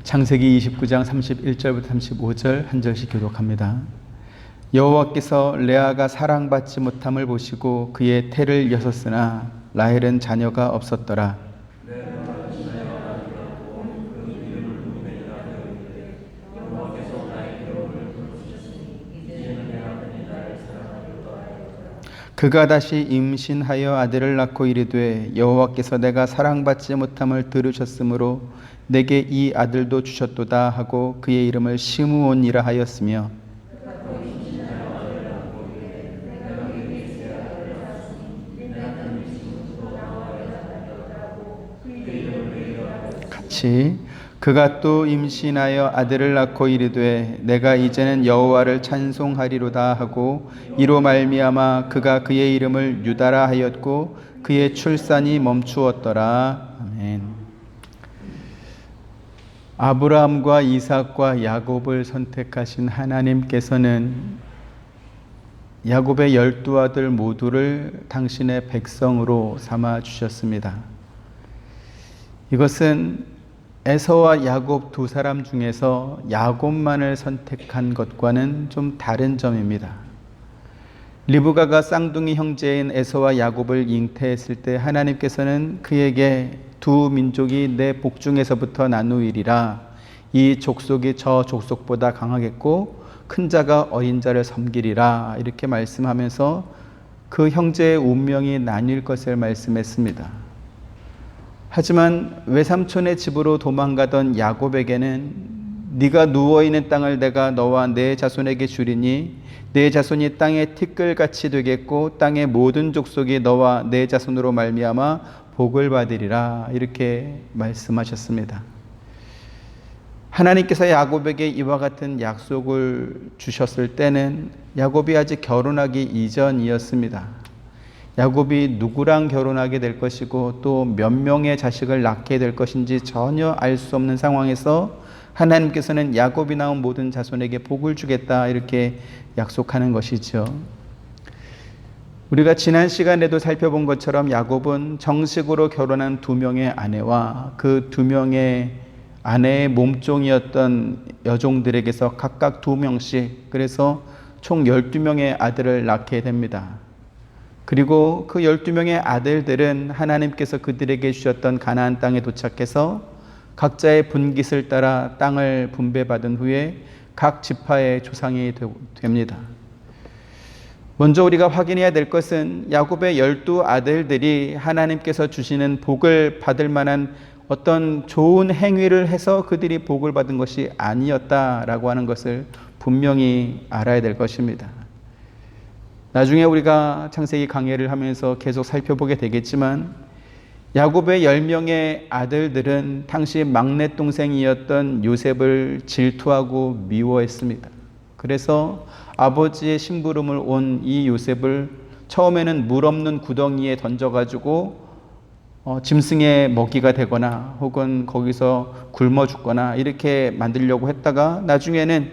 창세기 29장 31절부터 35절 한 절씩 교독합니다. 여호와께서 레아가 사랑받지 못함을 보시고 그의 태를 여섰으나 라헬은 자녀가 없었더라. 그가 다시 임신하여 아들을 낳고 이르되 여호와께서 내가 사랑받지 못함을 들으셨으므로 내게 이 아들도 주셨도다 하고 그의 이름을 시므온이라 하였으며 같이 그가 또 임신하여 아들을 낳고 이르되 내가 이제는 여호와를 찬송하리로다 하고 이로 말미암아 그가 그의 이름을 유다라 하였고 그의 출산이 멈추었더라. 아멘. 아브라함과 이삭과 야곱을 선택하신 하나님께서는 야곱의 12아들 모두를 당신의 백성으로 삼아 주셨습니다. 이것은 에서와 야곱 두 사람 중에서 야곱만을 선택한 것과는 좀 다른 점입니다. 리브가가 쌍둥이 형제인 에서와 야곱을 잉태했을 때 하나님께서는 그에게 두 민족이 내 복중에서부터 나누이리라. 이 족속이 저 족속보다 강하겠고 큰 자가 어린 자를 섬기리라. 이렇게 말씀하면서 그 형제의 운명이 나뉠 것을 말씀했습니다. 하지만 외삼촌의 집으로 도망가던 야곱에게는 네가 누워있는 땅을 내가 너와 내 자손에게 주리니 내 자손이 땅의 티끌같이 되겠고 땅의 모든 족속이 너와 내 자손으로 말미암아 복을 받으리라. 이렇게 말씀하셨습니다. 하나님께서 야곱에게 이와 같은 약속을 주셨을 때는 야곱이 아직 결혼하기 이전이었습니다. 야곱이 누구랑 결혼하게 될 것이고 또 몇 명의 자식을 낳게 될 것인지 전혀 알 수 없는 상황에서 하나님께서는 야곱이 낳은 모든 자손에게 복을 주겠다 이렇게 약속하는 것이죠. 우리가 지난 시간에도 살펴본 것처럼 야곱은 정식으로 결혼한 2명의 아내와 그 2명의 아내의 몸종이었던 여종들에게서 각각 2명씩 그래서 총 12명의 아들을 낳게 됩니다. 그리고 그 12명의 아들들은 하나님께서 그들에게 주셨던 가나안 땅에 도착해서 각자의 분깃을 따라 땅을 분배받은 후에 각 지파의 조상이 됩니다. 먼저 우리가 확인해야 될 것은 야곱의 12아들들이 하나님께서 주시는 복을 받을 만한 어떤 좋은 행위를 해서 그들이 복을 받은 것이 아니었다라고 하는 것을 분명히 알아야 될 것입니다. 나중에 우리가 창세기 강해를 하면서 계속 살펴보게 되겠지만 야곱의 10명의 아들들은 당시 막내 동생이었던 요셉을 질투하고 미워했습니다. 그래서 아버지의 심부름을 온 이 요셉을 처음에는 물 없는 구덩이에 던져가지고 짐승의 먹이가 되거나 혹은 거기서 굶어 죽거나 이렇게 만들려고 했다가 나중에는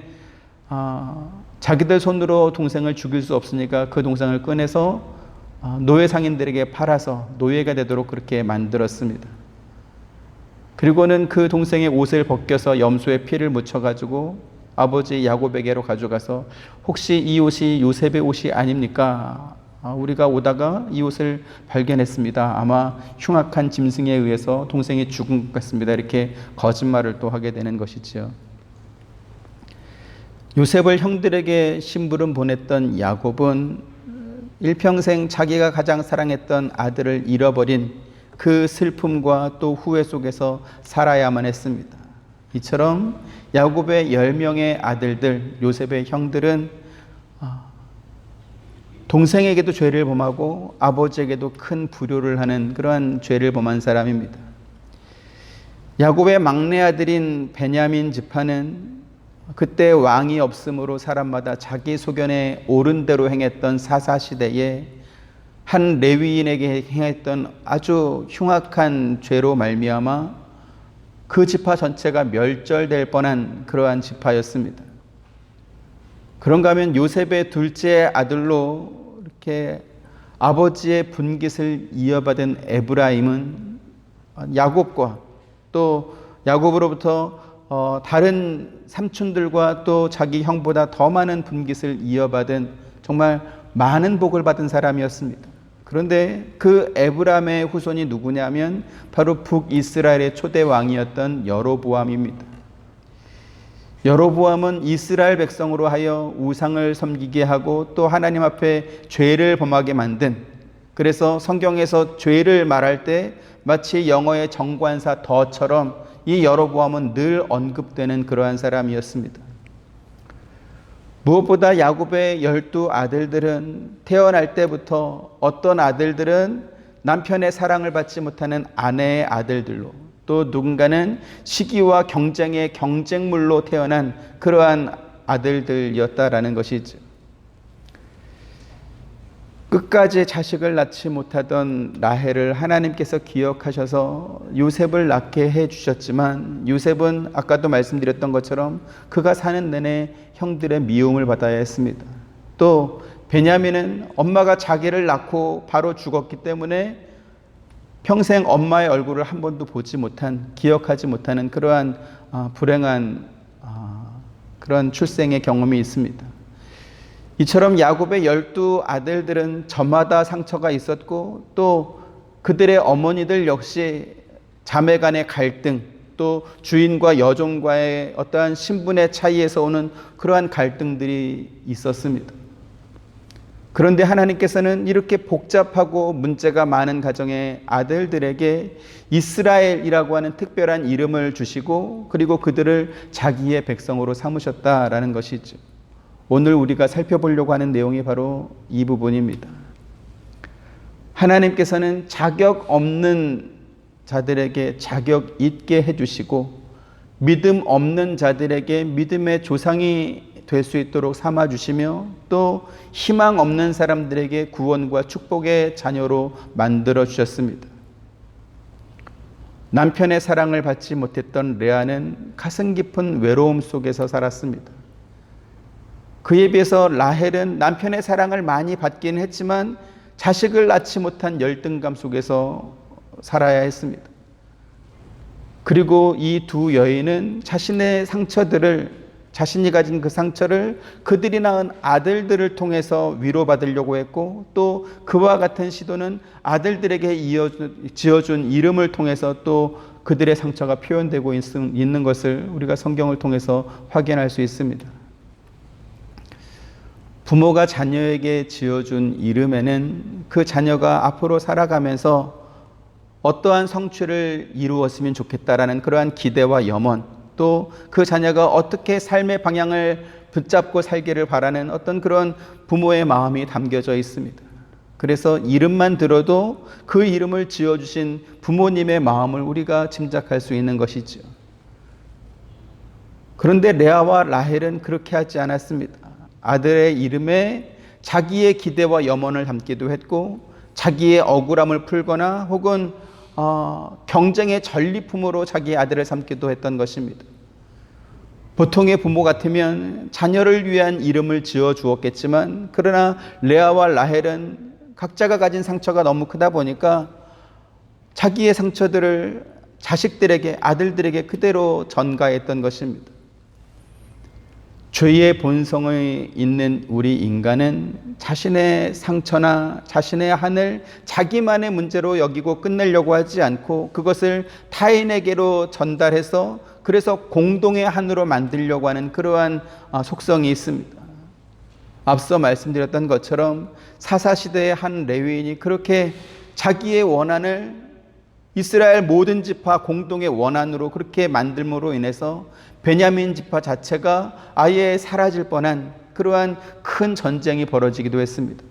자기들 손으로 동생을 죽일 수 없으니까 그 동생을 꺼내서 노예 상인들에게 팔아서 노예가 되도록 그렇게 만들었습니다. 그리고는 그 동생의 옷을 벗겨서 염소에 피를 묻혀가지고 아버지 야곱에게로 가져가서 혹시 이 옷이 요셉의 옷이 아닙니까? 우리가 오다가 이 옷을 발견했습니다. 아마 흉악한 짐승에 의해서 동생이 죽은 것 같습니다. 이렇게 거짓말을 또 하게 되는 것이죠. 요셉을 형들에게 심부름 보냈던 야곱은 일평생 자기가 가장 사랑했던 아들을 잃어버린 그 슬픔과 또 후회 속에서 살아야만 했습니다. 이처럼 야곱의 10명의 아들들, 요셉의 형들은 동생에게도 죄를 범하고 아버지에게도 큰 불효를 하는 그러한 죄를 범한 사람입니다. 야곱의 막내 아들인 베냐민 지파는 그때 왕이 없으므로 사람마다 자기 소견에 옳은 대로 행했던 사사시대에 한 레위인에게 행했던 아주 흉악한 죄로 말미암아 그 지파 전체가 멸절될 뻔한 그러한 지파였습니다. 그런가 하면 요셉의 둘째 아들로 이렇게 아버지의 분깃을 이어받은 에브라임은 야곱과 또 야곱으로부터 다른 삼촌들과 또 자기 형보다 더 많은 분깃을 이어받은 정말 많은 복을 받은 사람이었습니다. 그런데 그 에브람의 후손이 누구냐면 바로 북이스라엘의 초대 왕이었던 여로보암입니다. 여로보암은 이스라엘 백성으로 하여 우상을 섬기게 하고 또 하나님 앞에 죄를 범하게 만든, 그래서 성경에서 죄를 말할 때 마치 영어의 정관사 더처럼 이 여로보암은 늘 언급되는 그러한 사람이었습니다. 무엇보다 야곱의 12 아들들은 태어날 때부터 어떤 아들들은 남편의 사랑을 받지 못하는 아내의 아들들로, 또 누군가는 시기와 경쟁의 경쟁물로 태어난 그러한 아들들이었다라는 것이죠. 끝까지 자식을 낳지 못하던 라헬을 하나님께서 기억하셔서 요셉을 낳게 해주셨지만, 요셉은 아까도 말씀드렸던 것처럼 그가 사는 내내 형들의 미움을 받아야 했습니다. 또 베냐민은 엄마가 자기를 낳고 바로 죽었기 때문에 평생 엄마의 얼굴을 한 번도 보지 못한, 기억하지 못하는 그러한 불행한 그런 출생의 경험이 있습니다. 이처럼 야곱의 12 아들들은 저마다 상처가 있었고, 또 그들의 어머니들 역시 자매 간의 갈등, 또 주인과 여종과의 어떠한 신분의 차이에서 오는 그러한 갈등들이 있었습니다. 그런데 하나님께서는 이렇게 복잡하고 문제가 많은 가정의 아들들에게 이스라엘이라고 하는 특별한 이름을 주시고, 그리고 그들을 자기의 백성으로 삼으셨다라는 것이죠. 오늘 우리가 살펴보려고 하는 내용이 바로 이 부분입니다. 하나님께서는 자격 없는 자들에게 자격 있게 해주시고, 믿음 없는 자들에게 믿음의 조상이 될 수 있도록 삼아주시며, 또 희망 없는 사람들에게 구원과 축복의 자녀로 만들어 주셨습니다. 남편의 사랑을 받지 못했던 레아는 가슴 깊은 외로움 속에서 살았습니다. 그에 비해서 라헬은 남편의 사랑을 많이 받긴 했지만 자식을 낳지 못한 열등감 속에서 살아야 했습니다. 그리고 이 두 여인은 자신의 상처들을, 자신이 가진 그 상처를 그들이 낳은 아들들을 통해서 위로받으려고 했고, 또 그와 같은 시도는 아들들에게 지어준 이름을 통해서 또 그들의 상처가 표현되고 있는 것을 우리가 성경을 통해서 확인할 수 있습니다. 부모가 자녀에게 지어준 이름에는 그 자녀가 앞으로 살아가면서 어떠한 성취를 이루었으면 좋겠다라는 그러한 기대와 염원, 또 그 자녀가 어떻게 삶의 방향을 붙잡고 살기를 바라는 어떤 그런 부모의 마음이 담겨져 있습니다. 그래서 이름만 들어도 그 이름을 지어주신 부모님의 마음을 우리가 짐작할 수 있는 것이죠. 그런데 레아와 라헬은 그렇게 하지 않았습니다. 아들의 이름에 자기의 기대와 염원을 담기도 했고, 자기의 억울함을 풀거나 혹은 경쟁의 전리품으로 자기 아들을 삼기도 했던 것입니다. 보통의 부모 같으면 자녀를 위한 이름을 지어 주었겠지만, 그러나 레아와 라헬은 각자가 가진 상처가 너무 크다 보니까 자기의 상처들을 자식들에게, 아들들에게 그대로 전가했던 것입니다. 죄의 본성이 있는 우리 인간은 자신의 상처나 자신의 한을 자기만의 문제로 여기고 끝내려고 하지 않고 그것을 타인에게로 전달해서, 그래서 공동의 한으로 만들려고 하는 그러한 속성이 있습니다. 앞서 말씀드렸던 것처럼 사사시대의 한 레위인이 그렇게 자기의 원한을 이스라엘 모든 지파 공동의 원한으로 그렇게 만들므로 인해서 베냐민 지파 자체가 아예 사라질 뻔한 그러한 큰 전쟁이 벌어지기도 했습니다.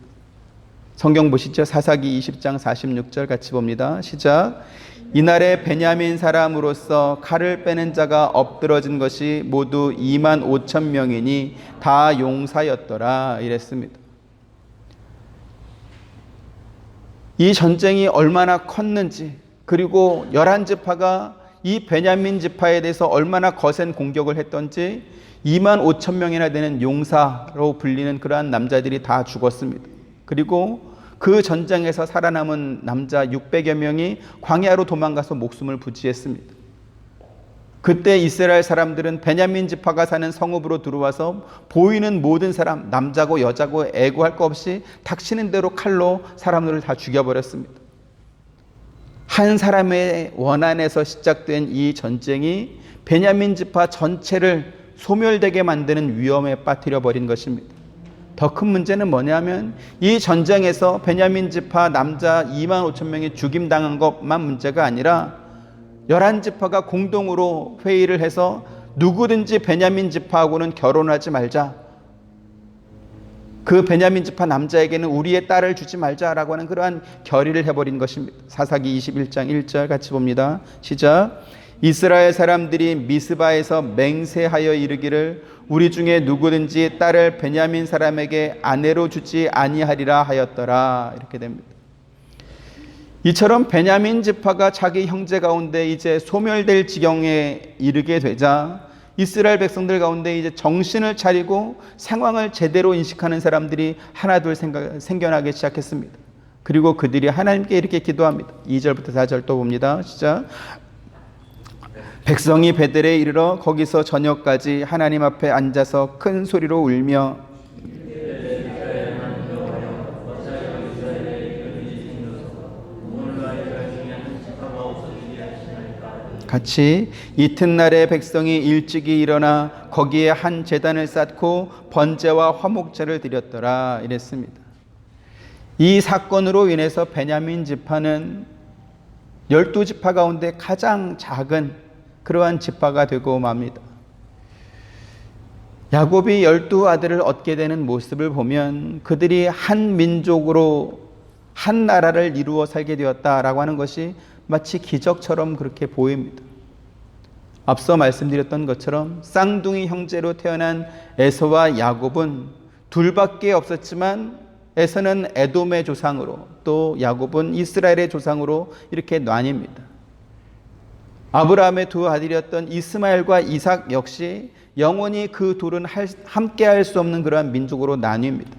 성경 보시죠. 사사기 20장 46절 같이 봅니다. 시작. 이날에 베냐민 사람으로서 칼을 빼는 자가 엎드러진 것이 모두 2만 5천 명이니 다 용사였더라 이랬습니다. 이 전쟁이 얼마나 컸는지, 그리고 11지파가 이 베냐민 지파에 대해서 얼마나 거센 공격을 했던지 2만 5천 명이나 되는 용사로 불리는 그러한 남자들이 다 죽었습니다. 그리고 그 전쟁에서 살아남은 남자 600여 명이 광야로 도망가서 목숨을 부지했습니다. 그때 이스라엘 사람들은 베냐민 지파가 사는 성읍으로 들어와서 보이는 모든 사람, 남자고 여자고 애고할 거 없이 닥치는 대로 칼로 사람들을 다 죽여버렸습니다. 한 사람의 원한에서 시작된 이 전쟁이 베냐민 지파 전체를 소멸되게 만드는 위험에 빠뜨려 버린 것입니다. 더 큰 문제는 뭐냐면 이 전쟁에서 베냐민 지파 남자 2만 5천 명이 죽임당한 것만 문제가 아니라 11지파가 공동으로 회의를 해서 누구든지 베냐민 지파하고는 결혼하지 말자. 그 베냐민 지파 남자에게는 우리의 딸을 주지 말자라고 하는 그러한 결의를 해버린 것입니다. 사사기 21장 1절 같이 봅니다. 시작. 이스라엘 사람들이 미스바에서 맹세하여 이르기를 우리 중에 누구든지 딸을 베냐민 사람에게 아내로 주지 아니하리라 하였더라. 이렇게 됩니다. 이처럼 베냐민 지파가 자기 형제 가운데 이제 소멸될 지경에 이르게 되자 이스라엘 백성들 가운데 이제 정신을 차리고 상황을 제대로 인식하는 사람들이 하나둘 생겨나기 시작했습니다. 그리고 그들이 하나님께 이렇게 기도합니다. 2절부터 4절 또 봅니다. 시작. 백성이 베델에 이르러 거기서 저녁까지 하나님 앞에 앉아서 큰 소리로 울며 같이 이튿날에 백성이 일찍이 일어나 거기에 한 제단을 쌓고 번제와 화목제를 드렸더라 이랬습니다. 이 사건으로 인해서 베냐민 지파는 12지파 가운데 가장 작은 그러한 지파가 되고 맙니다. 야곱이 12아들을 얻게 되는 모습을 보면 그들이 한 민족으로 한 나라를 이루어 살게 되었다라고 하는 것이 마치 기적처럼 그렇게 보입니다. 앞서 말씀드렸던 것처럼 쌍둥이 형제로 태어난 에서와 야곱은 둘밖에 없었지만 에서는 에돔의 조상으로 또 야곱은 이스라엘의 조상으로 이렇게 나뉩니다. 아브라함의 두 아들이었던 이스마엘과 이삭 역시 영원히 그 둘은 함께 할 수 없는 그러한 민족으로 나뉩니다.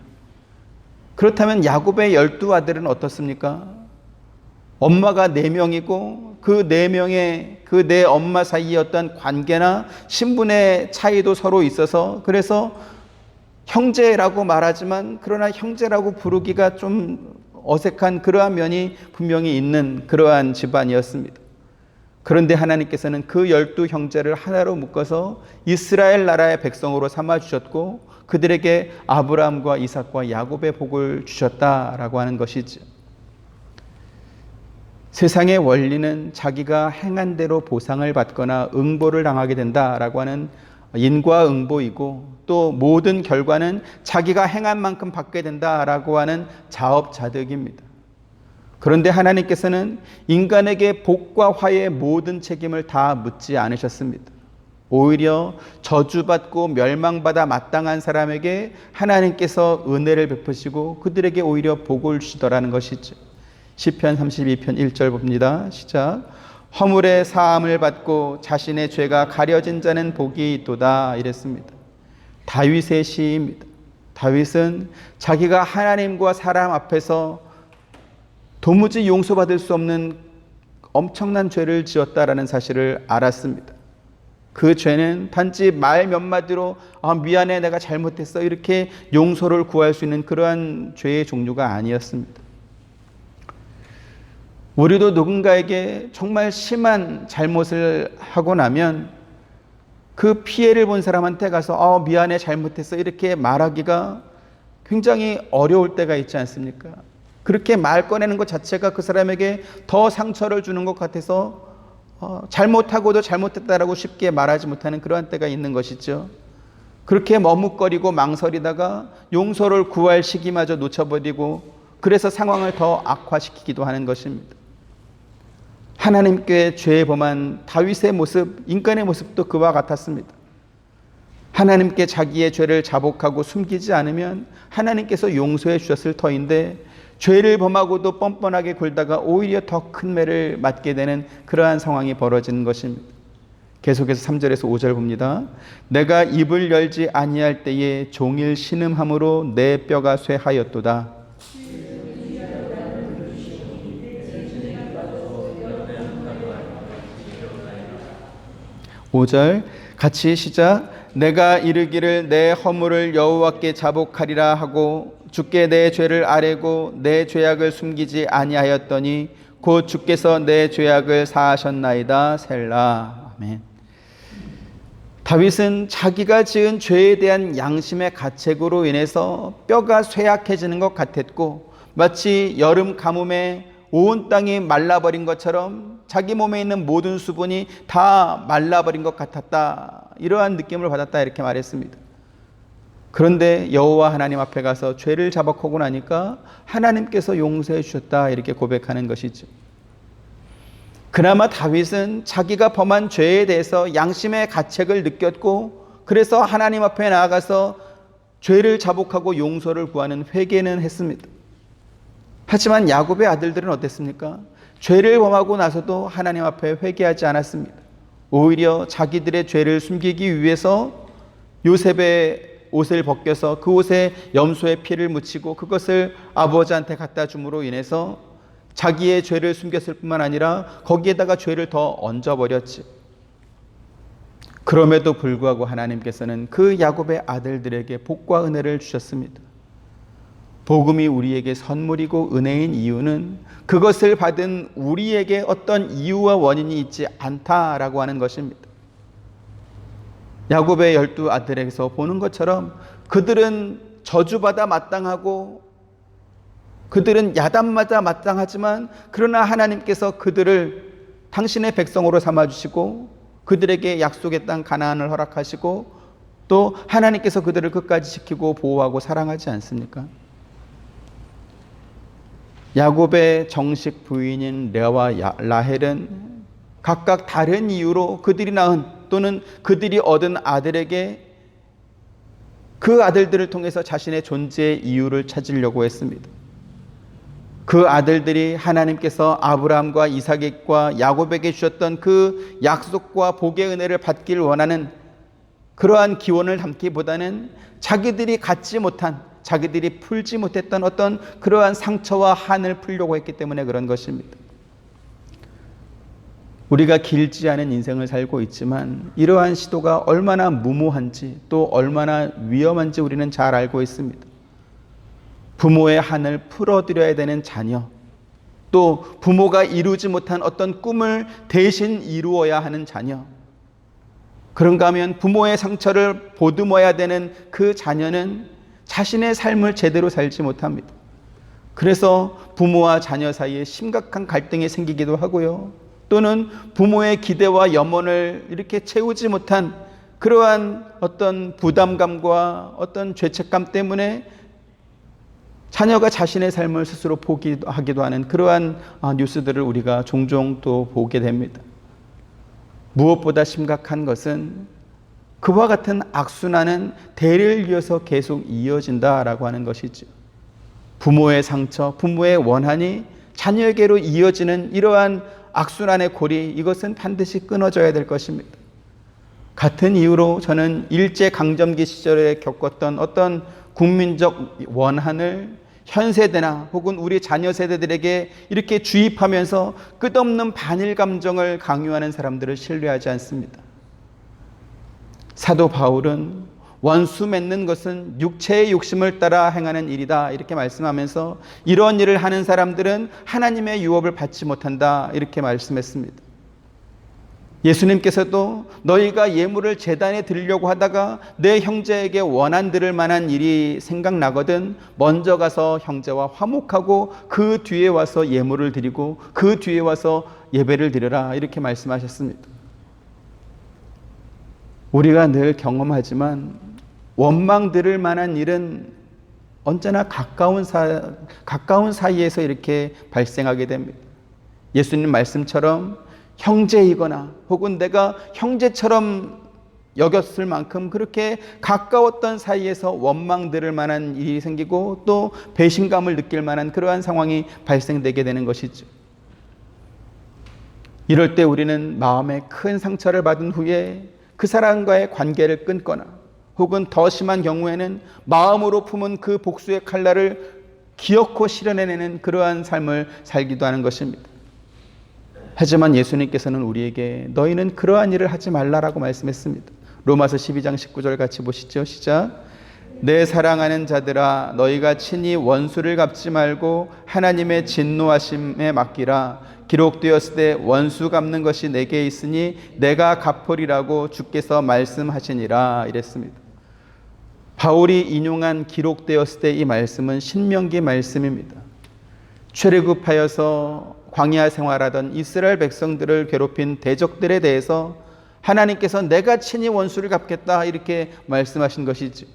그렇다면 야곱의 12아들은 어떻습니까? 엄마가 4명이고 그 4명의 그 네 엄마 사이에 어떤 관계나 신분의 차이도 서로 있어서 그래서 형제라고 말하지만 그러나 형제라고 부르기가 좀 어색한 그러한 면이 분명히 있는 그러한 집안이었습니다. 그런데 하나님께서는 그 12형제를 하나로 묶어서 이스라엘 나라의 백성으로 삼아주셨고 그들에게 아브라함과 이삭과 야곱의 복을 주셨다라고 하는 것이죠. 세상의 원리는 자기가 행한 대로 보상을 받거나 응보를 당하게 된다라고 하는 인과응보이고 또 모든 결과는 자기가 행한 만큼 받게 된다라고 하는 자업자득입니다. 그런데 하나님께서는 인간에게 복과 화의 모든 책임을 다 묻지 않으셨습니다. 오히려 저주받고 멸망받아 마땅한 사람에게 하나님께서 은혜를 베푸시고 그들에게 오히려 복을 주시더라는 것이죠. 시편 32편 1절 봅니다. 시작. 허물의 사함을 받고 자신의 죄가 가려진 자는 복이 있도다 이랬습니다. 다윗의 시입니다. 다윗은 자기가 하나님과 사람 앞에서 도무지 용서받을 수 없는 엄청난 죄를 지었다라는 사실을 알았습니다. 그 죄는 단지 말 몇 마디로 미안해 내가 잘못했어 이렇게 용서를 구할 수 있는 그러한 죄의 종류가 아니었습니다. 우리도 누군가에게 정말 심한 잘못을 하고 나면 그 피해를 본 사람한테 가서 미안해 잘못했어 이렇게 말하기가 굉장히 어려울 때가 있지 않습니까? 그렇게 말 꺼내는 것 자체가 그 사람에게 더 상처를 주는 것 같아서 잘못하고도 잘못했다라고 쉽게 말하지 못하는 그러한 때가 있는 것이죠. 그렇게 머뭇거리고 망설이다가 용서를 구할 시기마저 놓쳐버리고 그래서 상황을 더 악화시키기도 하는 것입니다. 하나님께 죄에 범한 다윗의 모습, 인간의 모습도 그와 같았습니다. 하나님께 자기의 죄를 자복하고 숨기지 않으면 하나님께서 용서해 주셨을 터인데 죄를 범하고도 뻔뻔하게 굴다가 오히려 더 큰 매를 맞게 되는 그러한 상황이 벌어지는 것입니다. 계속해서 3절에서 5절 봅니다. 내가 입을 열지 아니할 때에 종일 신음함으로 내 뼈가 쇠하였도다. 5절 같이 시작. 내가 이르기를 내 허물을 여호와께 자복하리라 하고 주께 내 죄를 아뢰고 내 죄악을 숨기지 아니하였더니 곧 주께서 내 죄악을 사하셨나이다. 셀라. 아멘. 다윗은 자기가 지은 죄에 대한 양심의 가책으로 인해서 뼈가 쇠약해지는 것 같았고, 마치 여름 가뭄에 온 땅이 말라버린 것처럼 자기 몸에 있는 모든 수분이 다 말라버린 것 같았다. 이러한 느낌을 받았다. 이렇게 말했습니다. 그런데 여호와 하나님 앞에 가서 죄를 자복하고 나니까 하나님께서 용서해 주셨다. 이렇게 고백하는 것이죠. 그나마 다윗은 자기가 범한 죄에 대해서 양심의 가책을 느꼈고, 그래서 하나님 앞에 나아가서 죄를 자복하고 용서를 구하는 회개는 했습니다. 하지만 야곱의 아들들은 어땠습니까? 죄를 범하고 나서도 하나님 앞에 회개하지 않았습니다. 오히려 자기들의 죄를 숨기기 위해서 요셉의 옷을 벗겨서 그 옷에 염소의 피를 묻히고 그것을 아버지한테 갖다 줌으로 인해서 자기의 죄를 숨겼을 뿐만 아니라 거기에다가 죄를 더 얹어버렸지. 그럼에도 불구하고 하나님께서는 그 야곱의 아들들에게 복과 은혜를 주셨습니다. 복음이 우리에게 선물이고 은혜인 이유는 그것을 받은 우리에게 어떤 이유와 원인이 있지 않다라고 하는 것입니다. 야곱의 12 아들에게서 보는 것처럼 그들은 저주받아 마땅하고 그들은 야단맞아 마땅하지만, 그러나 하나님께서 그들을 당신의 백성으로 삼아주시고 그들에게 약속의 땅 가나안을 허락하시고 또 하나님께서 그들을 끝까지 지키고 보호하고 사랑하지 않습니까? 야곱의 정식 부인인 레아와 라헬은 각각 다른 이유로 그들이 낳은 또는 그들이 얻은 아들에게 그 아들들을 통해서 자신의 존재의 이유를 찾으려고 했습니다. 그 아들들이 하나님께서 아브라함과 이삭과 야곱에게 주셨던 그 약속과 복의 은혜를 받기를 원하는 그러한 기원을 담기보다는 자기들이 갖지 못한, 자기들이 풀지 못했던 어떤 그러한 상처와 한을 풀려고 했기 때문에 그런 것입니다. 우리가 길지 않은 인생을 살고 있지만 이러한 시도가 얼마나 무모한지 또 얼마나 위험한지 우리는 잘 알고 있습니다. 부모의 한을 풀어드려야 되는 자녀, 또 부모가 이루지 못한 어떤 꿈을 대신 이루어야 하는 자녀, 그런가 하면 부모의 상처를 보듬어야 되는 그 자녀는 자신의 삶을 제대로 살지 못합니다. 그래서 부모와 자녀 사이에 심각한 갈등이 생기기도 하고요, 또는 부모의 기대와 염원을 이렇게 채우지 못한 그러한 어떤 부담감과 어떤 죄책감 때문에 자녀가 자신의 삶을 스스로 포기하기도 하는 그러한 뉴스들을 우리가 종종 또 보게 됩니다. 무엇보다 심각한 것은 그와 같은 악순환은 대를 이어서 계속 이어진다라고 하는 것이죠. 부모의 상처, 부모의 원한이 자녀에게로 이어지는 이러한 악순환의 고리, 이것은 반드시 끊어져야 될 것입니다. 같은 이유로 저는 일제강점기 시절에 겪었던 어떤 국민적 원한을 현 세대나 혹은 우리 자녀 세대들에게 이렇게 주입하면서 끝없는 반일 감정을 강요하는 사람들을 신뢰하지 않습니다. 사도 바울은 원수 맺는 것은 육체의 욕심을 따라 행하는 일이다 이렇게 말씀하면서 이런 일을 하는 사람들은 하나님의 유업을 받지 못한다 이렇게 말씀했습니다. 예수님께서도 너희가 예물을 제단에 드리려고 하다가 내 형제에게 원한 들을 만한 일이 생각나거든 먼저 가서 형제와 화목하고 그 뒤에 와서 예물을 드리고 그 뒤에 와서 예배를 드려라 이렇게 말씀하셨습니다. 우리가 늘 경험하지만 원망 들을 만한 일은 언제나 가까운 사이에서 이렇게 발생하게 됩니다. 예수님 말씀처럼 형제이거나 혹은 내가 형제처럼 여겼을 만큼 그렇게 가까웠던 사이에서 원망 들을 만한 일이 생기고 또 배신감을 느낄 만한 그러한 상황이 발생되게 되는 것이죠. 이럴 때 우리는 마음에 큰 상처를 받은 후에 그 사람과의 관계를 끊거나 혹은 더 심한 경우에는 마음으로 품은 그 복수의 칼날을 기어코 실현해내는 그러한 삶을 살기도 하는 것입니다. 하지만 예수님께서는 우리에게 너희는 그러한 일을 하지 말라라고 말씀했습니다. 로마서 12장 19절 같이 보시죠. 시작. 내 사랑하는 자들아 너희가 친히 원수를 갚지 말고 하나님의 진노하심에 맡기라. 기록되었을 때 원수 갚는 것이 내게 있으니 내가 갚으리라고 주께서 말씀하시니라 이랬습니다. 바울이 인용한 기록되었을 때 이 말씀은 신명기 말씀입니다. 출애굽하여서 광야 생활하던 이스라엘 백성들을 괴롭힌 대적들에 대해서 하나님께서 내가 친히 원수를 갚겠다 이렇게 말씀하신 것이죠.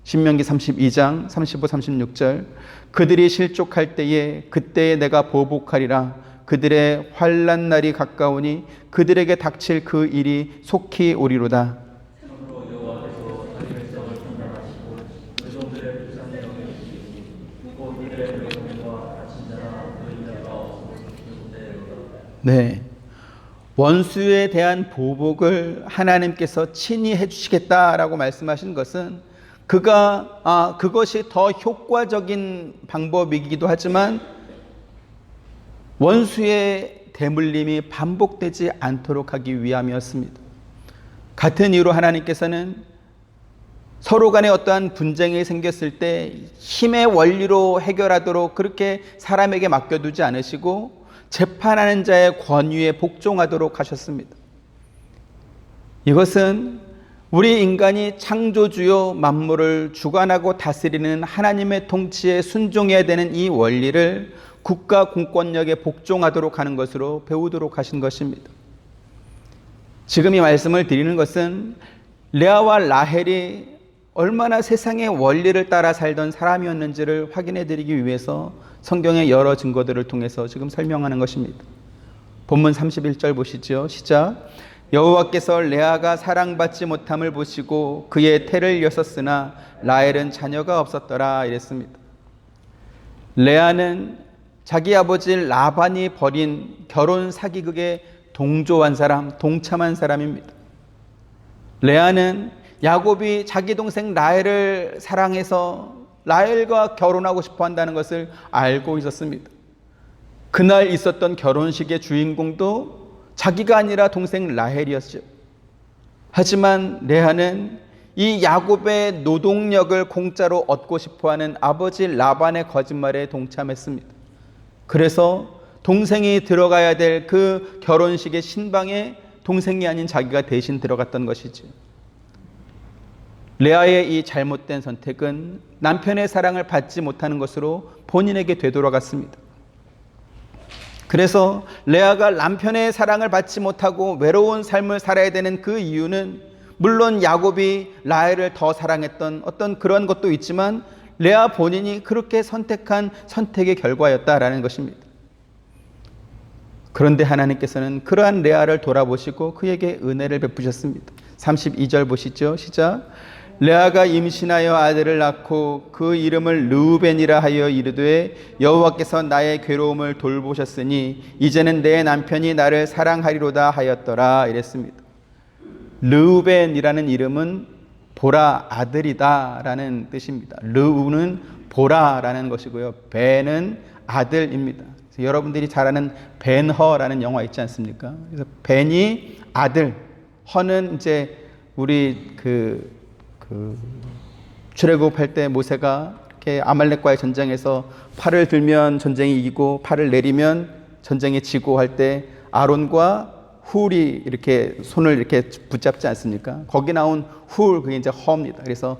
신명기 32장 35, 36절 그들이 실족할 때에 그때에 내가 보복하리라. 그들의 환난 날이 가까우니 그들에게 닥칠 그 일이 속히 오리로다. 네, 원수에 대한 보복을 하나님께서 친히 해주시겠다라고 말씀하신 것은 그것이 더 효과적인 방법이기도 하지만 원수의 대물림이 반복되지 않도록 하기 위함이었습니다. 같은 이유로 하나님께서는 서로 간에 어떠한 분쟁이 생겼을 때 힘의 원리로 해결하도록 그렇게 사람에게 맡겨두지 않으시고 재판하는 자의 권위에 복종하도록 하셨습니다. 이것은 우리 인간이 창조주요 만물을 주관하고 다스리는 하나님의 통치에 순종해야 되는 이 원리를 국가 공권력에 복종하도록 하는 것으로 배우도록 하신 것입니다. 지금 이 말씀을 드리는 것은 레아와 라헬이 얼마나 세상의 원리를 따라 살던 사람이었는지를 확인해 드리기 위해서 성경의 여러 증거들을 통해서 지금 설명하는 것입니다. 본문 31절 보시죠. 시작. 여호와께서 레아가 사랑받지 못함을 보시고 그의 태를 여셨으나 라헬은 자녀가 없었더라 이랬습니다. 레아는 자기 아버지 라반이 벌인 결혼 사기극에 동조한 사람, 동참한 사람입니다. 레아는 야곱이 자기 동생 라헬을 사랑해서 라헬과 결혼하고 싶어 한다는 것을 알고 있었습니다. 그날 있었던 결혼식의 주인공도 자기가 아니라 동생 라헬이었죠. 하지만 레아는 이 야곱의 노동력을 공짜로 얻고 싶어하는 아버지 라반의 거짓말에 동참했습니다. 그래서 동생이 들어가야 될 그 결혼식의 신방에 동생이 아닌 자기가 대신 들어갔던 것이죠. 레아의 이 잘못된 선택은 남편의 사랑을 받지 못하는 것으로 본인에게 되돌아갔습니다. 그래서 레아가 남편의 사랑을 받지 못하고 외로운 삶을 살아야 되는 그 이유는 물론 야곱이 라헬을 더 사랑했던 어떤 그런 것도 있지만 레아 본인이 그렇게 선택한 선택의 결과였다라는 것입니다. 그런데 하나님께서는 그러한 레아를 돌아보시고 그에게 은혜를 베푸셨습니다. 32절 보시죠. 시작. 레아가 임신하여 아들을 낳고 그 이름을 르우벤이라 하여 이르되 여호와께서 나의 괴로움을 돌보셨으니 이제는 내 남편이 나를 사랑하리로다 하였더라 이랬습니다. 르우벤이라는 이름은 보라 아들이다 라는 뜻입니다. 르우는 보라라는 것이고요. 벤은 아들입니다. 여러분들이 잘 아는 벤허라는 영화 있지 않습니까? 그래서 벤이 아들, 허는 이제 우리 출애굽할 때 모세가 이렇게 아말렉과의 전쟁에서 팔을 들면 전쟁이 이기고 팔을 내리면 전쟁에 지고 할 때 아론과 훌이 이렇게 손을 이렇게 붙잡지 않습니까? 거기 나온 훌, 그게 이제 허입니다. 그래서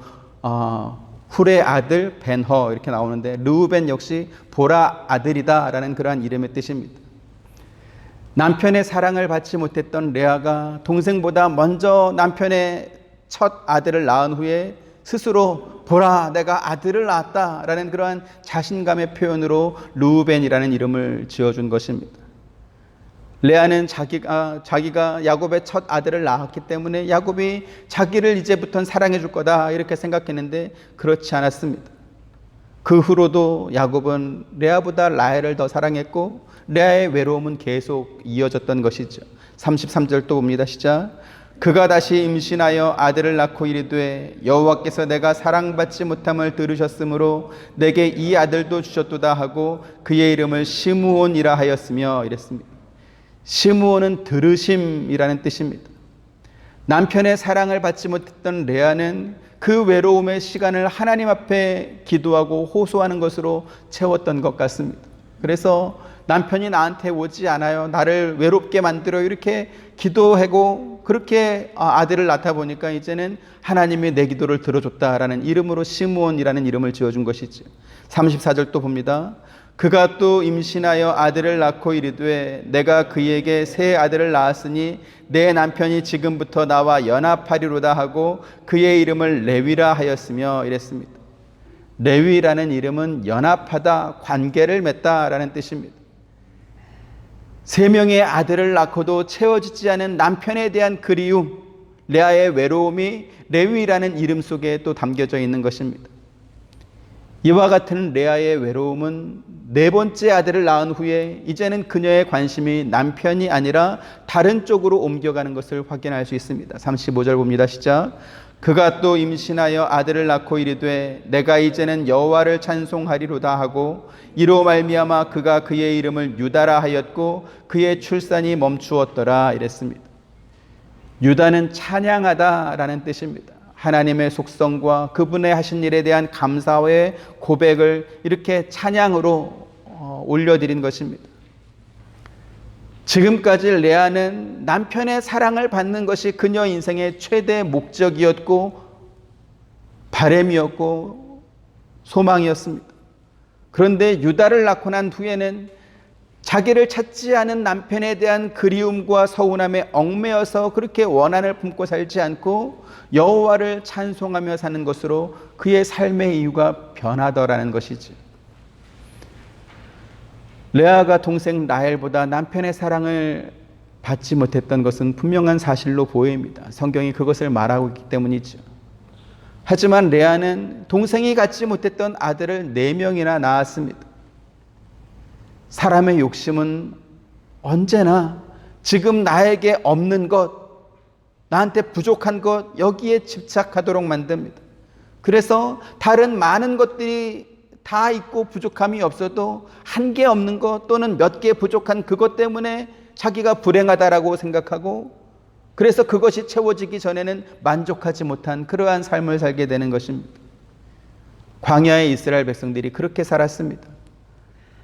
훌의 아들 벤허 이렇게 나오는데 르우벤 역시 보라 아들이다라는 그러한 이름의 뜻입니다. 남편의 사랑을 받지 못했던 레아가 동생보다 먼저 남편의 첫 아들을 낳은 후에 스스로 보라 내가 아들을 낳았다라는 그러한 자신감의 표현으로 르우벤이라는 이름을 지어준 것입니다. 레아는 자기가 야곱의 첫 아들을 낳았기 때문에 야곱이 자기를 이제부터는 사랑해 줄 거다 이렇게 생각했는데 그렇지 않았습니다. 그 후로도 야곱은 레아보다 라헬을 더 사랑했고 레아의 외로움은 계속 이어졌던 것이죠. 33절 또 봅니다. 시작. 그가 다시 임신하여 아들을 낳고 이르되 여호와께서 내가 사랑받지 못함을 들으셨으므로 내게 이 아들도 주셨도다 하고 그의 이름을 시므온이라 하였으며 이랬습니다. 시므온은 들으심이라는 뜻입니다. 남편의 사랑을 받지 못했던 레아는 그 외로움의 시간을 하나님 앞에 기도하고 호소하는 것으로 채웠던 것 같습니다. 그래서 남편이 나한테 오지 않아요, 나를 외롭게 만들어, 이렇게 기도하고 그렇게 아들을 낳다 보니까 이제는 하나님이 내 기도를 들어줬다라는 이름으로 시므온이라는 이름을 지어준 것이죠. 34절 또 봅니다. 그가 또 임신하여 아들을 낳고 이르되 내가 그에게 새 아들을 낳았으니 내 남편이 지금부터 나와 연합하리로다 하고 그의 이름을 레위라 하였으며 이랬습니다. 레위라는 이름은 연합하다, 관계를 맺다라는 뜻입니다. 세 명의 아들을 낳고도 채워지지 않은 남편에 대한 그리움, 레아의 외로움이 레위라는 이름 속에 또 담겨져 있는 것입니다. 이와 같은 레아의 외로움은 네 번째 아들을 낳은 후에 이제는 그녀의 관심이 남편이 아니라 다른 쪽으로 옮겨가는 것을 확인할 수 있습니다. 35절 봅니다. 시작. 그가 또 임신하여 아들을 낳고 이르되 내가 이제는 여호와를 찬송하리로다 하고 이로 말미암아 그가 그의 이름을 유다라 하였고 그의 출산이 멈추었더라 이랬습니다. 유다는 찬양하다라는 뜻입니다. 하나님의 속성과 그분의 하신 일에 대한 감사의 고백을 이렇게 찬양으로 올려드린 것입니다. 지금까지 레아는 남편의 사랑을 받는 것이 그녀 인생의 최대 목적이었고 바람이었고 소망이었습니다. 그런데 유다를 낳고 난 후에는 자기를 찾지 않은 남편에 대한 그리움과 서운함에 얽매여서 그렇게 원한을 품고 살지 않고 여호와를 찬송하며 사는 것으로 그의 삶의 이유가 변하더라는 것이지. 레아가 동생 라헬보다 남편의 사랑을 받지 못했던 것은 분명한 사실로 보입니다. 성경이 그것을 말하고 있기 때문이죠. 하지만 레아는 동생이 갖지 못했던 아들을 4명이나 낳았습니다. 사람의 욕심은 언제나 지금 나에게 없는 것, 나한테 부족한 것, 여기에 집착하도록 만듭니다. 그래서 다른 많은 것들이 다 있고 부족함이 없어도 한 개 없는 것 또는 몇 개 부족한 그것 때문에 자기가 불행하다라고 생각하고 그래서 그것이 채워지기 전에는 만족하지 못한 그러한 삶을 살게 되는 것입니다. 광야의 이스라엘 백성들이 그렇게 살았습니다.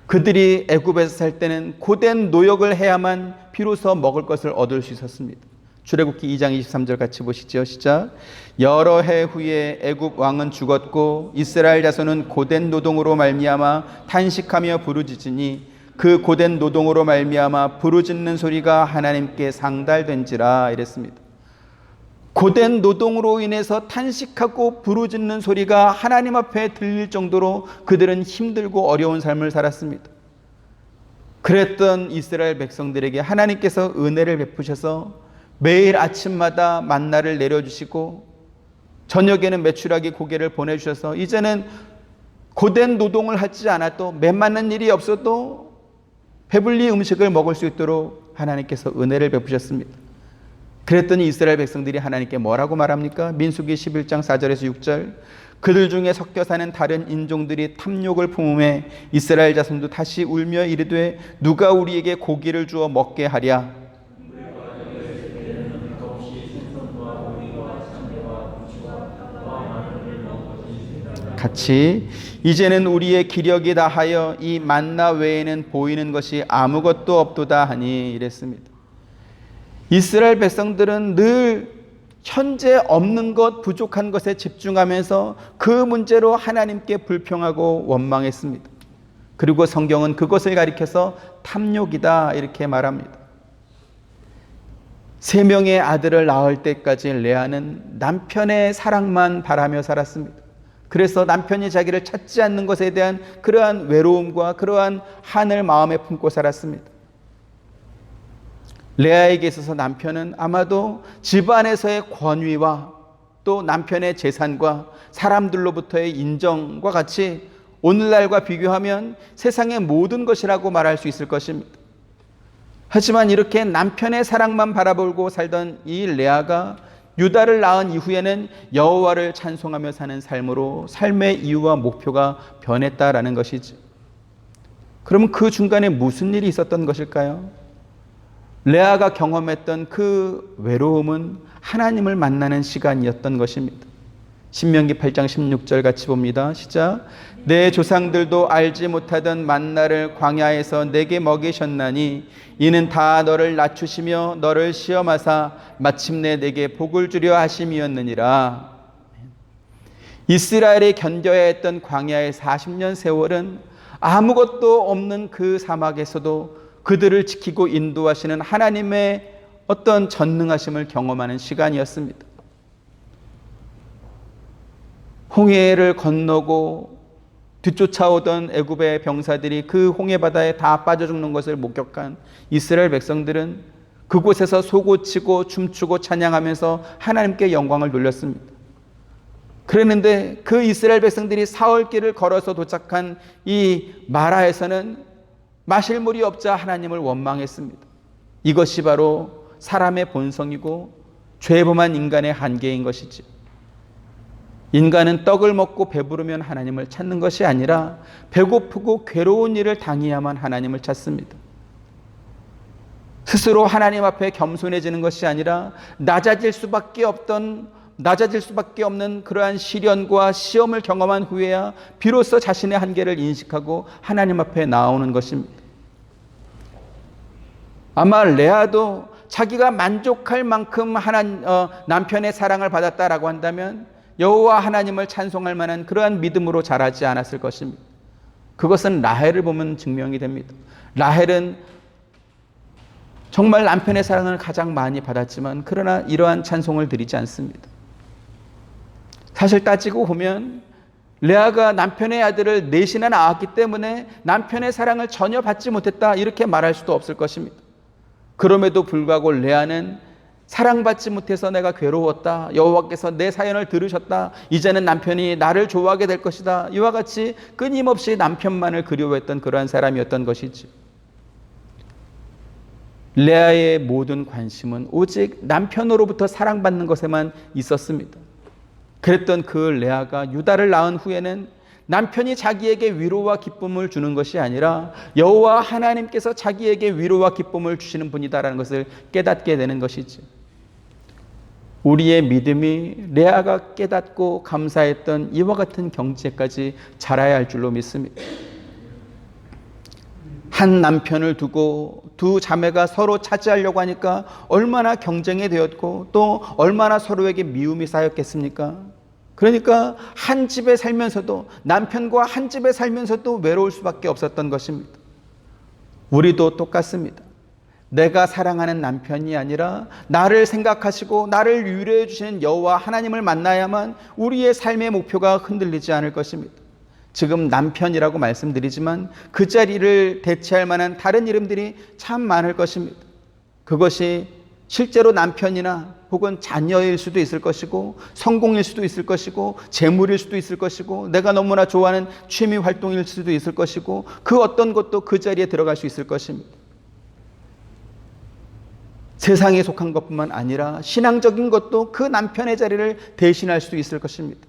그들이 애굽에서 살 때는 고된 노역을 해야만 비로소 먹을 것을 얻을 수 있었습니다. 출애굽기 2장 23절 같이 보시죠. 시작. 여러 해 후에 애굽 왕은 죽었고 이스라엘 자손은 고된 노동으로 말미암아 탄식하며 부르짖으니 그 고된 노동으로 말미암아 부르짖는 소리가 하나님께 상달된지라 이랬습니다. 고된 노동으로 인해서 탄식하고 부르짖는 소리가 하나님 앞에 들릴 정도로 그들은 힘들고 어려운 삶을 살았습니다. 그랬던 이스라엘 백성들에게 하나님께서 은혜를 베푸셔서 매일 아침마다 만나를 내려주시고 저녁에는 메추라기 고개를 보내주셔서 이제는 고된 노동을 하지 않아도 메마른 일이 없어도 배불리 음식을 먹을 수 있도록 하나님께서 은혜를 베푸셨습니다. 그랬더니 이스라엘 백성들이 하나님께 뭐라고 말합니까? 민수기 11장 4절에서 6절. 그들 중에 섞여 사는 다른 인종들이 탐욕을 품음에 이스라엘 자손도 다시 울며 이르되 누가 우리에게 고기를 주어 먹게 하랴. 같이 이제는 우리의 기력이 다하여 이 만나 외에는 보이는 것이 아무것도 없도다 하니 이랬습니다. 이스라엘 백성들은 늘 현재 없는 것, 부족한 것에 집중하면서 그 문제로 하나님께 불평하고 원망했습니다. 그리고 성경은 그것을 가리켜서 탐욕이다 이렇게 말합니다. 3명의 아들을 낳을 때까지 레아는 남편의 사랑만 바라며 살았습니다. 그래서 남편이 자기를 찾지 않는 것에 대한 그러한 외로움과 그러한 한을 마음에 품고 살았습니다. 레아에게 있어서 남편은 아마도 집안에서의 권위와 또 남편의 재산과 사람들로부터의 인정과 같이 오늘날과 비교하면 세상의 모든 것이라고 말할 수 있을 것입니다. 하지만 이렇게 남편의 사랑만 바라보고 살던 이 레아가 유다를 낳은 이후에는 여호와를 찬송하며 사는 삶으로 삶의 이유와 목표가 변했다라는 것이지. 그러면 그 중간에 무슨 일이 있었던 것일까요? 레아가 경험했던 그 외로움은 하나님을 만나는 시간이었던 것입니다. 신명기 8장 16절 같이 봅니다. 시작. 내 조상들도 알지 못하던 만나를 광야에서 내게 먹이셨나니 이는 다 너를 낮추시며 너를 시험하사 마침내 내게 복을 주려 하심이었느니라. 이스라엘이 견뎌야 했던 광야의 40년 세월은 아무것도 없는 그 사막에서도 그들을 지키고 인도하시는 하나님의 어떤 전능하심을 경험하는 시간이었습니다. 홍해를 건너고 뒤쫓아오던 애굽의 병사들이 그 홍해 바다에 다 빠져 죽는 것을 목격한 이스라엘 백성들은 그곳에서 소고치고 춤추고 찬양하면서 하나님께 영광을 돌렸습니다. 그랬는데 그 이스라엘 백성들이 사흘길을 걸어서 도착한 이 마라에서는 마실 물이 없자 하나님을 원망했습니다. 이것이 바로 사람의 본성이고 죄범한 인간의 한계인 것이지. 인간은 떡을 먹고 배부르면 하나님을 찾는 것이 아니라 배고프고 괴로운 일을 당해야만 하나님을 찾습니다. 스스로 하나님 앞에 겸손해지는 것이 아니라 낮아질 수밖에 없는 그러한 시련과 시험을 경험한 후에야 비로소 자신의 한계를 인식하고 하나님 앞에 나오는 것입니다. 아마 레아도 자기가 만족할 만큼 남편의 사랑을 받았다라고 한다면 여호와 하나님을 찬송할 만한 그러한 믿음으로 자라지 않았을 것입니다. 그것은 라헬을 보면 증명이 됩니다. 라헬은 정말 남편의 사랑을 가장 많이 받았지만 그러나 이러한 찬송을 드리지 않습니다. 사실 따지고 보면 레아가 남편의 아들을 넷이나 낳았기 때문에 남편의 사랑을 전혀 받지 못했다 이렇게 말할 수도 없을 것입니다. 그럼에도 불구하고 레아는 사랑받지 못해서 내가 괴로웠다. 여호와께서 내 사연을 들으셨다. 이제는 남편이 나를 좋아하게 될 것이다. 이와 같이 끊임없이 남편만을 그리워했던 그러한 사람이었던 것이지. 레아의 모든 관심은 오직 남편으로부터 사랑받는 것에만 있었습니다. 그랬던 그 레아가 유다를 낳은 후에는 남편이 자기에게 위로와 기쁨을 주는 것이 아니라 여호와 하나님께서 자기에게 위로와 기쁨을 주시는 분이다라는 것을 깨닫게 되는 것이지. 우리의 믿음이 레아가 깨닫고 감사했던 이와 같은 경지까지 자라야 할 줄로 믿습니다. 한 남편을 두고 두 자매가 서로 차지하려고 하니까 얼마나 경쟁이 되었고 또 얼마나 서로에게 미움이 쌓였겠습니까? 그러니까 한 집에 살면서도 남편과 한 집에 살면서도 외로울 수밖에 없었던 것입니다. 우리도 똑같습니다. 내가 사랑하는 남편이 아니라 나를 생각하시고 나를 위로해 주시는 여호와 하나님을 만나야만 우리의 삶의 목표가 흔들리지 않을 것입니다. 지금 남편이라고 말씀드리지만 그 자리를 대체할 만한 다른 이름들이 참 많을 것입니다. 그것이 실제로 남편이나 혹은 자녀일 수도 있을 것이고 성공일 수도 있을 것이고 재물일 수도 있을 것이고 내가 너무나 좋아하는 취미 활동일 수도 있을 것이고 그 어떤 것도 그 자리에 들어갈 수 있을 것입니다. 세상에 속한 것뿐만 아니라 신앙적인 것도 그 남편의 자리를 대신할 수 있을 것입니다.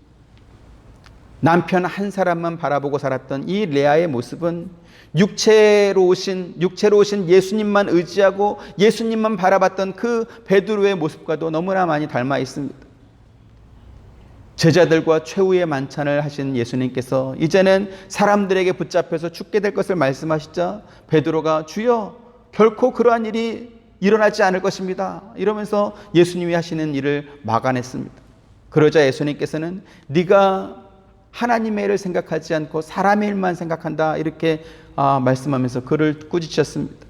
남편 한 사람만 바라보고 살았던 이 레아의 모습은 육체로 오신 예수님만 의지하고 예수님만 바라봤던 그 베드로의 모습과도 너무나 많이 닮아 있습니다. 제자들과 최후의 만찬을 하신 예수님께서 이제는 사람들에게 붙잡혀서 죽게 될 것을 말씀하시자 베드로가 주여 결코 그러한 일이 일어나지 않을 것입니다. 이러면서 예수님이 하시는 일을 막아냈습니다. 그러자 예수님께서는 네가 하나님의 일을 생각하지 않고 사람의 일만 생각한다 이렇게 말씀하면서 그를 꾸짖으셨습니다.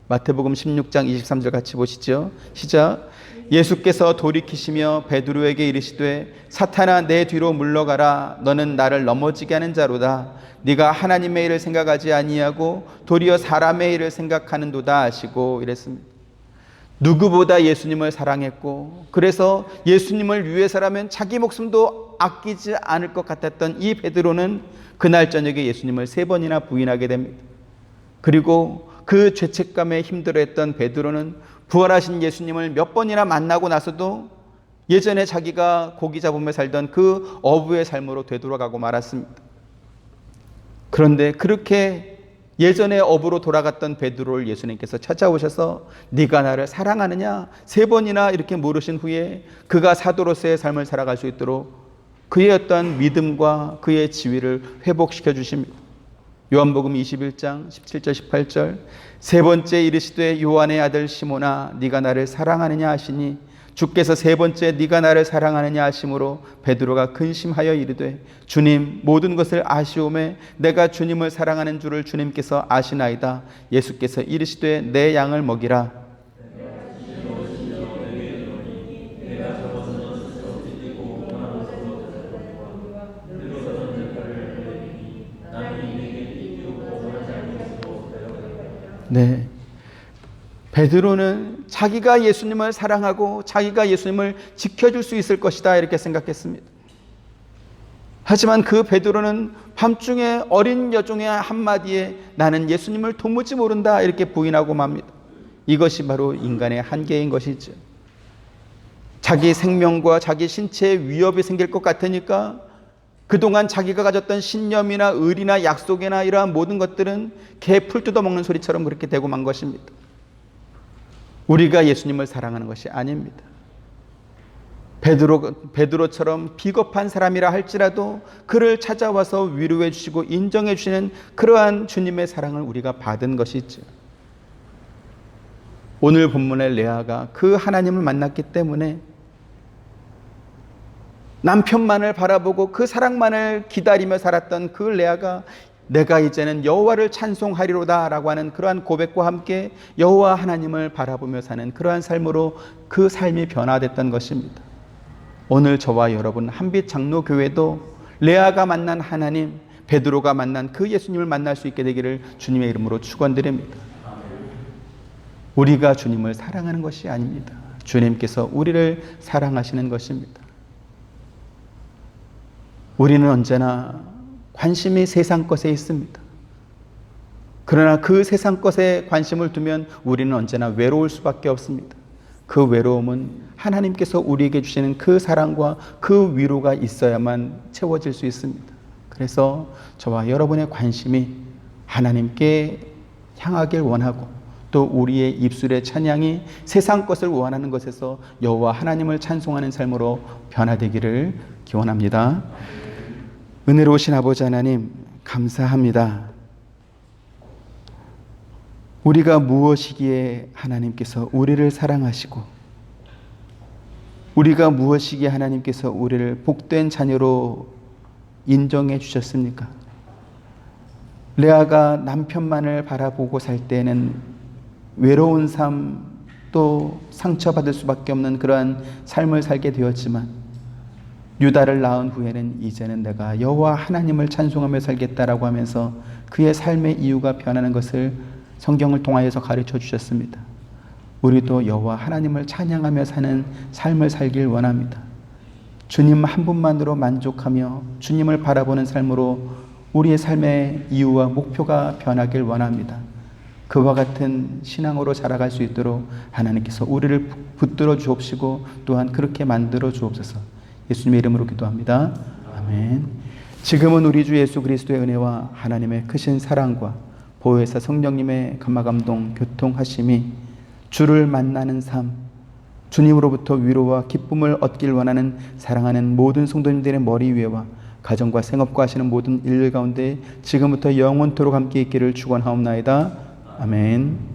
마태복음 16장 23절 같이 보시죠. 시작. 예수께서 돌이키시며 베드로에게 이르시되 사탄아 내 뒤로 물러가라. 너는 나를 넘어지게 하는 자로다. 네가 하나님의 일을 생각하지 아니하고 도리어 사람의 일을 생각하는도다 하시고 이랬습니다. 누구보다 예수님을 사랑했고 그래서 예수님을 위해서라면 자기 목숨도 아끼지 않을 것 같았던 이 베드로는 그날 저녁에 예수님을 3번이나 부인하게 됩니다. 그리고 그 죄책감에 힘들어했던 베드로는 부활하신 예수님을 몇 번이나 만나고 나서도 예전에 자기가 고기 잡으며 살던 그 어부의 삶으로 되돌아가고 말았습니다. 그런데 그렇게 예전에 업으로 돌아갔던 베드로를 예수님께서 찾아오셔서 네가 나를 사랑하느냐 3번이나 이렇게 물으신 후에 그가 사도로서의 삶을 살아갈 수 있도록 그의 어떤 믿음과 그의 지위를 회복시켜 주십니다. 요한복음 21장 17절 18절 3번째 이르시되 요한의 아들 시몬아 네가 나를 사랑하느냐 하시니 주께서 3번째 네가 나를 사랑하느냐 하심으로 베드로가 근심하여 이르되 주님 모든 것을 아시오매 내가 주님을 사랑하는 줄을 주님께서 아시나이다. 예수께서 이르시되 내 양을 먹이라. 네, 베드로는 자기가 예수님을 사랑하고 자기가 예수님을 지켜줄 수 있을 것이다 이렇게 생각했습니다. 하지만 그 베드로는 밤중에 어린 여종의 한마디에 나는 예수님을 도무지 모른다 이렇게 부인하고 맙니다. 이것이 바로 인간의 한계인 것이죠. 자기 생명과 자기 신체에 위협이 생길 것 같으니까 그동안 자기가 가졌던 신념이나 의리나 약속이나 이러한 모든 것들은 개 풀 뜯어먹는 소리처럼 그렇게 되고 만 것입니다. 우리가 예수님을 사랑하는 것이 아닙니다. 베드로처럼 비겁한 사람이라 할지라도 그를 찾아와서 위로해 주시고 인정해 주시는 그러한 주님의 사랑을 우리가 받은 것이죠. 오늘 본문의 레아가 그 하나님을 만났기 때문에 남편만을 바라보고 그 사랑만을 기다리며 살았던 그 레아가 내가 이제는 여호와를 찬송하리로다 라고 하는 그러한 고백과 함께 여호와 하나님을 바라보며 사는 그러한 삶으로 그 삶이 변화됐던 것입니다. 오늘 저와 여러분 한빛 장로교회도 레아가 만난 하나님, 베드로가 만난 그 예수님을 만날 수 있게 되기를 주님의 이름으로 축원드립니다. 우리가 주님을 사랑하는 것이 아닙니다. 주님께서 우리를 사랑하시는 것입니다. 우리는 언제나 관심이 세상 것에 있습니다. 그러나 그 세상 것에 관심을 두면 우리는 언제나 외로울 수밖에 없습니다. 그 외로움은 하나님께서 우리에게 주시는 그 사랑과 그 위로가 있어야만 채워질 수 있습니다. 그래서 저와 여러분의 관심이 하나님께 향하길 원하고 또 우리의 입술의 찬양이 세상 것을 원하는 것에서 여호와 하나님을 찬송하는 삶으로 변화되기를 기원합니다. 은혜로우신 아버지 하나님 감사합니다. 우리가 무엇이기에 하나님께서 우리를 사랑하시고 우리가 무엇이기에 하나님께서 우리를 복된 자녀로 인정해 주셨습니까? 레아가 남편만을 바라보고 살 때는 외로운 삶 또 상처받을 수밖에 없는 그러한 삶을 살게 되었지만 유다를 낳은 후에는 이제는 내가 여호와 하나님을 찬송하며 살겠다라고 하면서 그의 삶의 이유가 변하는 것을 성경을 통하여서 가르쳐 주셨습니다. 우리도 여호와 하나님을 찬양하며 사는 삶을 살길 원합니다. 주님 한 분만으로 만족하며 주님을 바라보는 삶으로 우리의 삶의 이유와 목표가 변하길 원합니다. 그와 같은 신앙으로 자라갈 수 있도록 하나님께서 우리를 붙들어 주옵시고 또한 그렇게 만들어 주옵소서. 예수님의 이름으로 기도합니다. 아멘. 지금은 우리 주 예수 그리스도의 은혜와 하나님의 크신 사랑과 보혜사 성령님의 감화감동 교통하심이 주를 만나는 삶, 주님으로부터 위로와 기쁨을 얻길 원하는 사랑하는 모든 성도님들의 머리 위에와 가정과 생업과 하시는 모든 일들 가운데 지금부터 영원토록 함께 있기를 축원하옵나이다. 아멘.